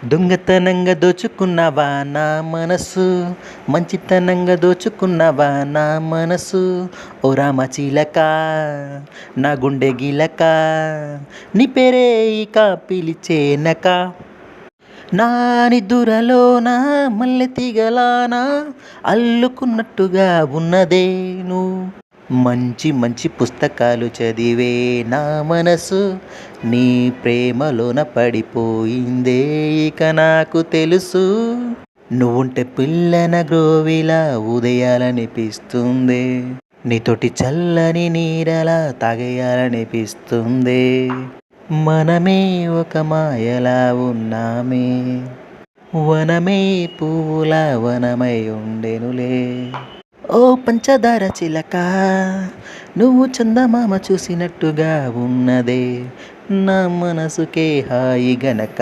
దొంగతనంగా దోచుకున్నావా నా మనసు, మంచితనంగా దోచుకున్నావా నా మనసు, ఓ రామ చిలక నా గుండె గిలక, నీ పేరే ఇక పిలిచేనక, నా నిదురలోన మల్లె తీగలాన అల్లుకున్నట్టుగా ఉన్నదేను. మంచి మంచి పుస్తకాలు చదివే నా మనసు నీ ప్రేమలోన పడిపోయిందే, ఇక నాకు తెలుసు. నువ్వుంటే పిల్లన గ్రోవిలా ఉదయాలనిపిస్తుంది, నీతోటి చల్లని నీరలా తాగేయాలనిపిస్తుంది. మనమే ఒక మాయలా ఉన్నామే, వనమే పువ్వుల వనమై ఉండెనులే. ఓ పంచదార చిలక, నువ్వు చందమామ చూసినట్టుగా ఉన్నదే, నా మనసుకే హాయి గనక.